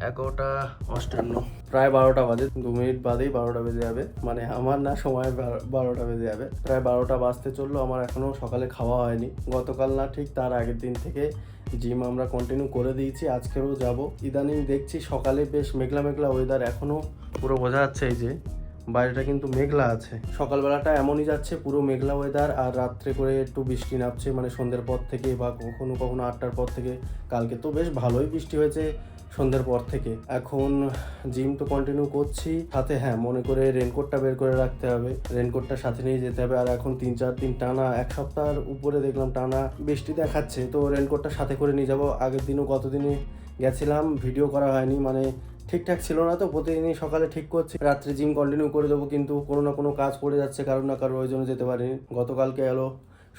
11:58, প্রায় 12টা বাজে। 2 মিনিট বাদেই 12টা বেজে যাবে, মানে আমার না সময় 12টা বেজে যাবে, প্রায় 12টা বাজতে চললো। আমার এখনো সকালে খাওয়া হয়নি। গতকাল না ঠিক তার আগের দিন থেকে জিম আমরা কন্টিনিউ করে দিয়েছি, আজকেও যাব। ইদানিং দেখছি সকালে বেশ মেঘলা মেঘলা ওয়েদার, এখনো পুরো বোঝা যাচ্ছে এই যে বাইরেটা কিন্তু মেঘলা আছে। সকালবেলাটা এমনই যাচ্ছে, পুরো মেঘলা ওয়েদার, আর রাত্রে করে একটু বৃষ্টি নামছে, মানে সন্ধ্যের পর থেকে বা কখনো কখনো 8টার পর থেকে। কালকে তো বেশ ভালোই বৃষ্টি হয়েছে সন্ধ্যের পর থেকে। এখন জিম তো কন্টিনিউ করছি, সাথে হ্যাঁ মনে করে রেনকোটটা বের করে রাখতে হবে, রেনকোটটা সাথে নিয়ে যেতে হবে। আর এখন 3-4 দিন টানা, এক সপ্তাহের উপরে দেখলাম টানা বৃষ্টি দেখাচ্ছে, তো রেনকোটটা সাথে করে নিয়ে যাবো। আগের দিনও গতদিনে গেছিলাম, ভিডিও করা হয়নি, মানে ঠিকঠাক ছিল না, তো প্রতিদিনই সকালে ঠিক করছি, রাত্রে জিম কন্টিনিউ করে দেবো, কিন্তু কোনো না কোনো কাজ পড়ে যাচ্ছে, কারণ না কারো ওই জন্য যেতে পারিনি। গতকালকে এলো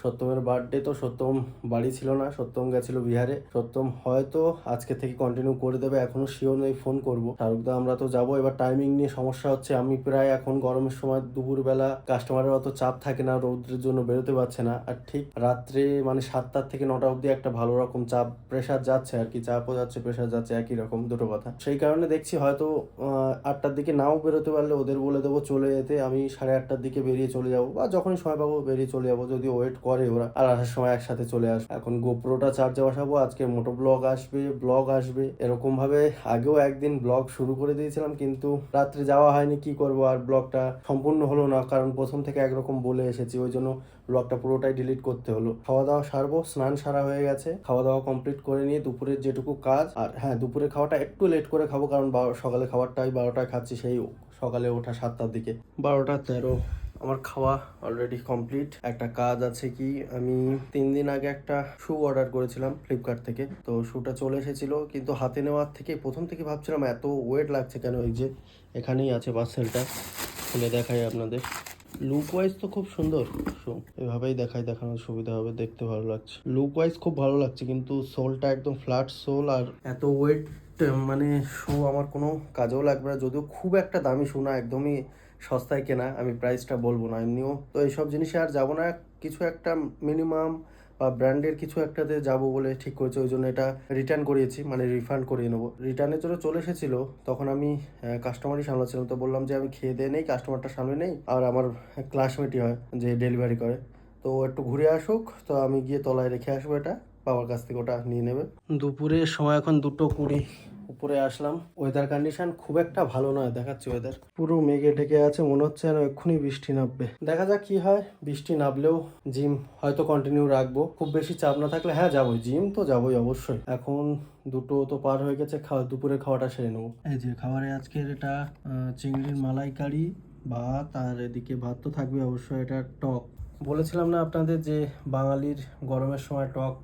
সত্যমের বার্থডে, তো সত্যম বাড়ি ছিল না, সত্যম গেছিল বিহারে। সত্যম হয়তো আজকে থেকে কন্টিনিউ করে দেবে, এখনো শিওর নেই, ফোন করবো। শাহরুখদা আমরা তো যাবো, এবার টাইমিং নিয়ে সমস্যা হচ্ছে। আমি প্রায় এখন গরমের সময় দুপুরবেলা কাস্টমারের অত চাপ থাকে না, রৌদ্রের জন্য বেরোতে পারছে না, আর ঠিক রাত্রে মানে 7টা থেকে 9টা অবধি একটা ভালো রকম চাপ প্রেশার যাচ্ছে আর কি, চাপও যাচ্ছে প্রেশার যাচ্ছে, একই রকম দুটো কথা। সেই কারণে দেখছি হয়তো 8টার দিকে নাও বেরোতে পারলে ওদের বলে দেবো চলে যেতে, আমি 8:30টার দিকে বেরিয়ে চলে যাবো, বা যখনই সময় পাবো বেরিয়ে চলে যাবো, যদি ওয়েট করে ওরা, আর আসার সময় একসাথে চলে আসবো। এখন গোপ্রোটা চার্জে বসাবো, আজকে মোটো ব্লগ আসবে এরকম ভাবে। আগেও একদিন ব্লগ শুরু করে দিয়েছিলাম, কিন্তু রাত্রে যাওয়া হয়নি, কি করব, আর ব্লগটা সম্পূর্ণ হলো না, কারণ প্রথম থেকে একরকম বলে এসেছি, ওই জন্য ব্লগটা পুরোটাই ডিলিট করতে হলো। খাওয়া দাওয়া সারবো, স্নান সারা হয়ে গেছে, খাওয়া দাওয়া কমপ্লিট করে নিয়ে দুপুরের যেটুকু কাজ, আর হ্যাঁ দুপুরে খাওয়াটা একটু লেট করে খাবো, কারণ সকালে খাবারটাই 12টায় খাচ্ছি, সেই সকালে ওঠা 7টার দিকে। 12:13 আমার খাওয়া অলরেডি কমপ্লিট। একটা কাজ আছে, কি আমি 3 দিন আগে একটা শু অর্ডার করেছিলাম ফ্লিপকার্ট থেকে, তো শুটা চলে এসেছিল, কিন্তু হাতে নেওয়ার থেকে প্রথম থেকে ভাবছিলাম এত ওয়েট লাগছে কেন। এই যে এখানেই আছে পার্সেলটা, খুলে দেখাই আপনাদের। লুক ওয়াইজ তো খুব সুন্দর শু, এভাবেই দেখানোর সুবিধা হবে, দেখতে ভালো লাগছে, লুক ওয়াইজ খুব ভালো লাগছে, কিন্তু সোলটা একদম ফ্ল্যাট সোল, আর এত ওয়েট মানে শু আমার কোনো কাজেও লাগবে না, যদিও খুব একটা দামি শু না, একদমই সস্তায় কেনা, আমি প্রাইসটা বলবো না। এমনিও তো এইসব জিনিসে আর যাবো না, কিছু একটা মিনিমাম বা ব্র্যান্ডের কিছু একটাতে যাবো বলে ঠিক করেছি, ওই জন্য এটা রিটার্ন করিয়েছি, মানে রিফান্ড করিয়ে নেবো। রিটার্নের জন্য চলে এসেছিলো, তখন আমি কাস্টমারই সামলাচ্ছিলাম, তো বললাম যে আমি খেয়ে দিয়ে নেই, কাস্টমারটা সামনে নেই, আর আমার ক্লাসমেটই হয় যে ডেলিভারি করে, তো একটু ঘুরে আসুক, তো আমি গিয়ে তলায় রেখে আসবো, এটা বাবার কাছ থেকে ওটা নিয়ে নেবে। দুপুরের সময় এখন 2:20, উপরে আসলাম। ওয়েদার কন্ডিশন খুব একটা ভালো নয়, দেখাচ্ছি ওয়েদার পুরো মেঘে ঢেকে আছে, মনে হচ্ছে যেন এক্ষুনি বৃষ্টি নামবে। দেখা যাক কি হয়, বৃষ্টি নামলেও জিম হয়তো কন্টিনিউ রাখবো, খুব বেশি চাপ না থাকলে হ্যাঁ যাবোই, জিম তো যাবোই অবশ্যই। এখন 2টো তো পার হয়ে গেছে, দুপুরের খাওয়াটা সেরে নেবো। এই যে খাবারে আজকের এটা চিংড়ির মালাইকারি, ভাত, আর এদিকে ভাত তো থাকবে অবশ্যই, এটা টক। বলেছিলাম না আপনাদের যে বাঙালির গরমের সময় টক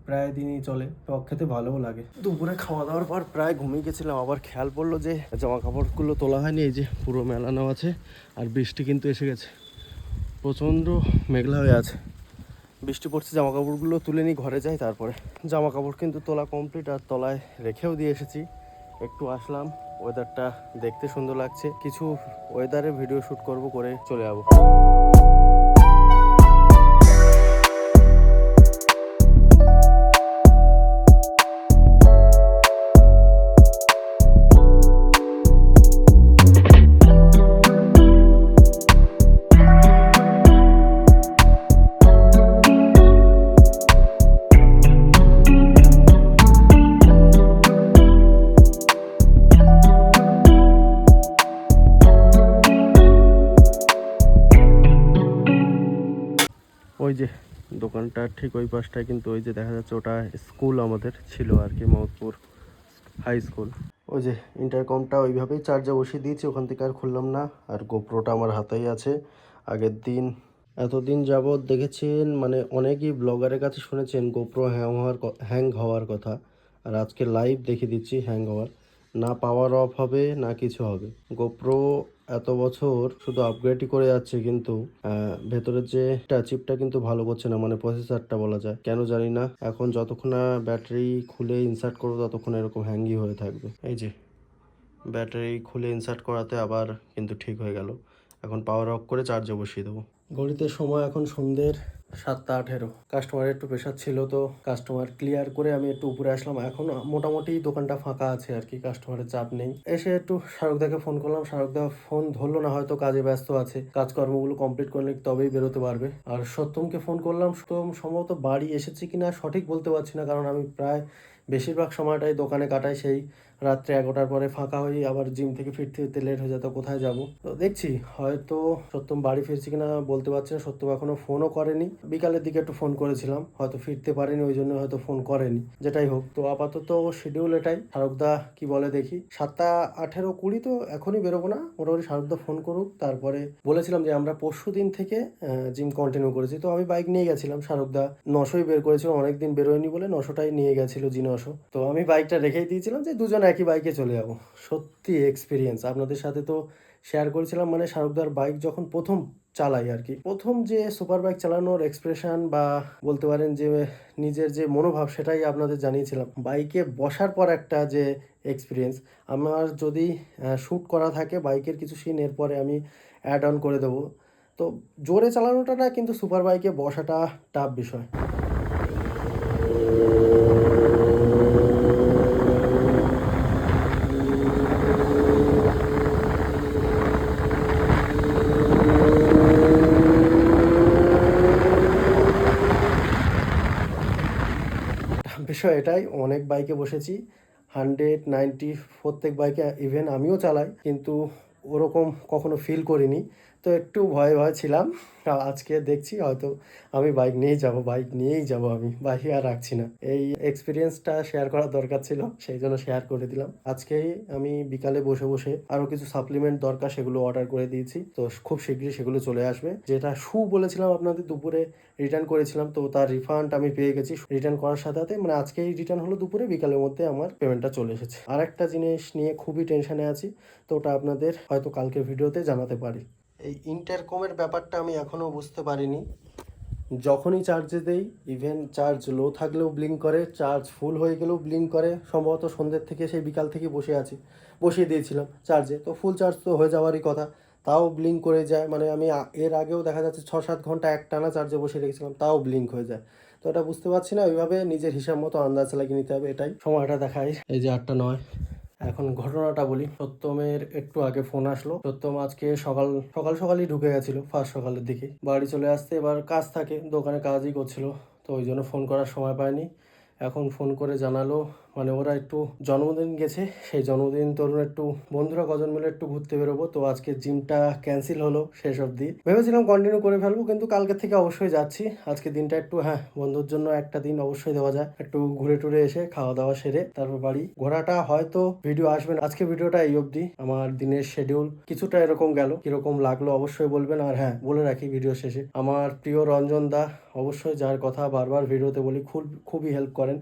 প্রায় দিনই চলে, টক খেতে ভালোও লাগে। দুপুরে খাওয়া দাওয়ার পর প্রায় ঘুমিয়ে গেছিলাম, আবার খেয়াল পড়লো যে জামা কাপড়গুলো তোলা হয়নি, এই যে পুরো মেলানো আছে, আর বৃষ্টি কিন্তু এসে গেছে, প্রচণ্ড মেঘলা হয়ে আছে, বৃষ্টি পড়ছে। জামা কাপড়গুলো তুলে নিই, ঘরে যাই, তারপরে জামা কাপড় কিন্তু তোলা কমপ্লিট, আর তলায় রেখেও দিয়ে এসেছি। একটু আসলাম, ওয়েদারটা দেখতে সুন্দর লাগছে, কিছু ওয়েদারে ভিডিও শ্যুট করব, করে চলে যাবো। ওই যে দোকানটা ঠিক ওই পাশটায়, কিন্তু ওই যে দেখা যাচ্ছে ওটা স্কুল আমাদের ছিল আর কি, মহৎপুর হাই স্কুল। ওই যে ইন্টারকমটা ওইভাবেই চার্জে বসিয়ে দিয়েছি, ওখান থেকে আর খুললাম না। আর গোপ্রোটা আমার হাতেই আছে, আগের দিন এতদিন যাবৎ দেখেছেন, মানে অনেকেই ব্লগারের কাছে শুনেছেন গোপ্রো হ্যাং হওয়ার কথা, আর আজকে লাইভ দেখিয়ে দিচ্ছি হ্যাং হওয়ার, না পাওয়ার অফ হবে না কিছু হবে। গোপ্রো এত বছর শুধু আপগ্রেডই করে যাচ্ছে, কিন্তু ভেতরের যে চিপটা কিন্তু ভালো করছে না, মানে প্রসেসরটা বলা যায়, কেন জানি না। এখন যতক্ষণ না ব্যাটারি খুলে ইনসার্ট করবো ততক্ষণ এরকম হ্যাঙ্গই হয়ে থাকবে। এই যে ব্যাটারি খুলে ইনসার্ট করাতে আবার কিন্তু ঠিক হয়ে গেল। এখন পাওয়ার অফ করে চার্জে বসিয়ে দেবো। ঘড়িতে সময় এখন সন্ধ্যের 7টা 18 কাস্টমারের একটু প্রেশার ছিল, তো কাস্টমার ক্লিয়ার করে আমি একটু উপরে আসলাম। এখন মোটামুটি দোকানটা ফাঁকা আছে আর কি, কাস্টমারের চাপ নেই। এসে একটু শাহরুখদাকে ফোন করলাম, শাহরুখদা ফোন ধরলো না, হয়তো কাজে ব্যস্ত আছে, কাজকর্মগুলো কমপ্লিট করলে তবেই বেরোতে পারবে। আর সত্যমকে ফোন করলাম, সত্যম সম্ভবত বাড়ি এসেছে কিনা সঠিক বলতে পারছি না, কারণ আমি প্রায় বেশিরভাগ সময়টাই দোকানে কাটাই। সেই রাত্রে 11টার পরে ফাঁকা হই, আবার জিম থেকে ফিরতে ফিরতে লেট হয়ে যেত, কোথায় যাব। তো দেখছি হয়তো সত্যম বাড়ি ফিরছি কিনা বলতে পারছি না। সত্যম এখনো ফোনও করেনি, বিকালের দিকে একটু ফোন করেছিলাম, হয়তো ফিরতে পারেনি, ওই জন্য হয়তো ফোন করেনি। যেটাই হোক, তো আপাতত শিডিউল এটাই। শাহরুখদা কি বলে দেখি। 7টা 18 20 তো এখনই বেরোবো না, মোটামুটি শাহরুখদা ফোন করুক। তারপরে বলেছিলাম যে আমরা পরশু দিন থেকে জিম কন্টিনিউ করেছি, তো আমি বাইক নিয়ে গেছিলাম, শাহরুখদা 900ই বের করেছিল, অনেকদিন বেরোয়নি বলে 900টাই নিয়ে গেছিল, জি 900। তো আমি বাইকটা রেখেই দিয়েছিলাম যে দুজন একই বাইকে চলে যাবো। সত্যি এক্সপিরিয়েন্স আপনাদের সাথে তো শেয়ার করেছিলাম, মানে শাহরুখদার বাইক যখন প্রথম চালাই আর কি, প্রথম যে সুপার বাইক চালানোর এক্সপ্রেশন বা বলতে পারেন যে নিজের যে মনোভাব, সেটাই আপনাদের জানিয়েছিলাম। বাইকে বসার পর একটা যে এক্সপিরিয়েন্স, আমার যদি শ্যুট করা থাকে বাইকের কিছু সিন, এরপরে আমি অ্যাড অন করে দেবো। তো জোরে চালানোটা না, কিন্তু সুপার বাইকে বসাটা টাফ বিষয়। বিষয় এটাই, অনেক বাইকে বসেছি, 190 প্রত্যেক বাইকে ইভেন আমিও চালাই, কিন্তু ওরকম কখনো ফিল করিনি। তো একটু ভয়ে ভয়ে ছিলাম। আজকে দেখছি হয়তো আমি বাইক নিয়েই যাব, আমি বাইকে আর রাখছি না। এই এক্সপিরিয়েন্সটা শেয়ার করার দরকার ছিল, সেই জন্য শেয়ার করে দিলাম। আজকেই আমি বিকালে বসে বসে আরও কিছু সাপ্লিমেন্ট দরকার, সেগুলো অর্ডার করে দিয়েছি, তো খুব শীঘ্রই সেগুলো চলে আসবে। যেটা শু বলেছিলাম আপনাদের দুপুরে রিটার্ন করেছিলাম, তো তার রিফান্ড আমি পেয়ে গেছি রিটার্ন করার সাথে সাথে, মানে আজকেই রিটার্ন হলো দুপুরে, বিকালের মধ্যে আমার পেমেন্টটা চলে এসেছে। আর একটা জিনিস নিয়ে খুবই টেনশনে আছি, তো ওটা আপনাদের হয়তো কালকের ভিডিওতে জানাতে পারি। এই ইন্টারকমের ব্যাপারটা আমি এখনও বুঝতে পারিনি। যখনই চার্জে দেই, ইভেন চার্জ লো থাকলেও ব্লিঙ্ক করে, চার্জ ফুল হয়ে গেলেও ব্লিঙ্ক করে। সম্ভবত সন্ধ্যের থেকে, সেই বিকাল থেকে বসিয়ে দিয়েছিলাম চার্জে, তো ফুল চার্জ তো হয়ে যাওয়ারই কথা, তাও ব্লিঙ্ক করে যায়। মানে আমি এর আগেও দেখা যাচ্ছে 6-7 ঘন্টা একটানা চার্জে বসিয়ে রেখেছিলাম, তাও ব্লিঙ্ক হয়ে যায়। তো এটা বুঝতে পারছি না, ওইভাবে নিজের হিসাব মতো আন্দাজ লাগিয়ে নিতে হবে। এটাই সময়টা দেখাই, এই যে 8টা 9। এখন ঘটনাটা বলি, সত্যমের একটু আগে ফোন আসলো। সত্যম আজকে সকালই ঢুকে গেছিল, ফার্স্ট সকালের দিকে বাড়ি চলে আসতে। এবার কাজ থাকে, দোকানে কাজই করছিল, তো ওই জন্য ফোন করার সময় পায়নি। এখন ফোন করে জানালো, মানে ওরা একটু জন্মদিন গেছে, সেই জন্মদিন তরুণ একটু বন্ধুরা কজন মিলে একটু ঘুরতে বেরোবো। তো আজকে জিমটা ক্যান্সেল হলো শেষ অবধি, ভেবেছিলাম কন্টিনিউ করে ফেলবো, কিন্তু কালকে থেকে অবশ্যই যাচ্ছি। আজকে দিনটা একটু, বন্ধুর জন্য একটা দিন অবশ্যই দেওয়া যায়, একটু ঘুরে টুরে এসে খাওয়া দাওয়া সেরে তারপর বাড়ি। ঘোরাটা হয়তো ভিডিও আসবে না, আজকে ভিডিওটা এই অবধি। আমার দিনের শিডিউল কিছুটা এরকম গেল, কিরকম লাগলো অবশ্যই বলবেন। আর বলে রাখি ভিডিও শেষে, আমার প্রিয় রঞ্জন দা, অবশ্যই যার কথা বারবার ভিডিওতে বলি, খুবই হেল্প করেন।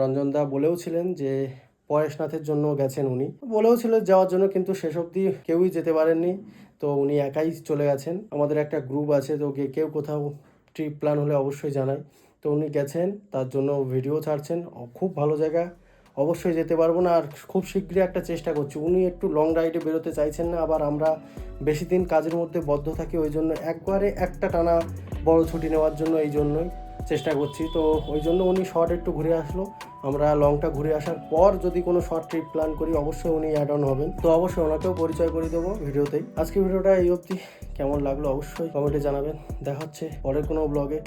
রঞ্জন দা বলেও ছিলেন যে পরেশনাথের জন্য গেছেন, উনি বলেও ছিলেন যাওয়ার জন্য, কিন্তু শেষ অবধি কেউই যেতে পারেননি, তো উনি একাই চলে গেছেন। আমাদের একটা গ্রুপ আছে, তো কেউ কোথাও ট্রিপ প্ল্যান হলে অবশ্যই জানাই, তো উনি গেছেন, তার জন্য ভিডিও ছাড়ছেন। খুব ভালো জায়গা, অবশ্যই যেতে পারবো না, আর খুব শীঘ্রই একটা চেষ্টা করছি। উনি একটু লং রাইডে বেরোতে চাইছেন না, আবার আমরা বেশি দিন কাজের মধ্যে বদ্ধ থাকি, ওই জন্য একবারে একটা টানা বড় ছুটি নেওয়ার জন্য এই জন্যই চেষ্টা করছি। তো ওই জন্য উনি শর্ট একটু ঘুরে আসলো, আমরা লংটা ঘুরে আসার পর যদি কোনো শর্ট ট্রিপ প্ল্যান করি, অবশ্যই উনি অ্যাড অন হবেন, তো অবশ্যই ওনাকেও পরিচয় করে দেবো ভিডিওতেই। আজকে ভিডিওটা এই অবধি, কেমন লাগলো অবশ্যই কমেন্টে জানাবেন। দেখা হচ্ছে পরের কোনো ব্লগে।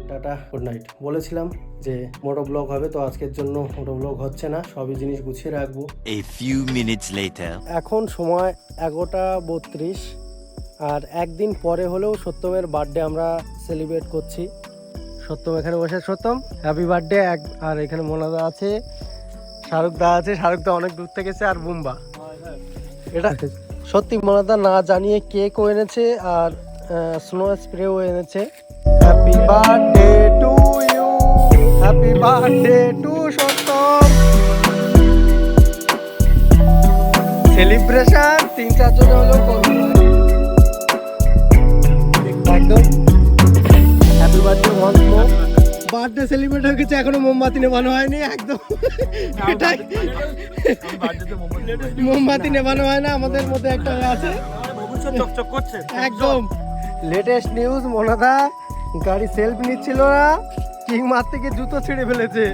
Tata, good night. বলেছিলাম যে মোটো ব্লগ হবে, তো আজকের জন্য মোটো ব্লগ হচ্ছে না, সবই জিনিস গুছিয়ে রাখবো। A few minutes later. এখন সময় 11টা 32, আর একদিন পরে হলেও সত্যমের বার্থডে আমরা সেলিব্রেট করছি। সত্যম এখানে বসে, সত্যম হ্যাপি বার্থডে। আর এখানে মোনাদা আছে, শাহরুখদা আছে, শাহরুখদা অনেক দূর থেকে এসেছে, আর বুম্বা। এটা সত্যি মোনাদা না জানিয়ে কেকও এনেছে, আর স্নো স্প্রেও এনেছে। Happy birthday to you, happy birthday to Satyam. Celebration 3-4 জন হলেও করবো একদম। Happy birthday once more. Birthday celebrate হয়ে গেছে, এখনো মোমবাতি নেভানো হয়নি একদম। এটাই, মোমবাতি নেভানো হয় না, আমাদের মধ্যে একটা আছে একদম। লেটেস্ট নিউজ, মোনাদা গাড়ি সেলফ নিচ্ছিল না, কিং মারতে গিয়ে জুতো ছিঁড়ে ফেলেছে।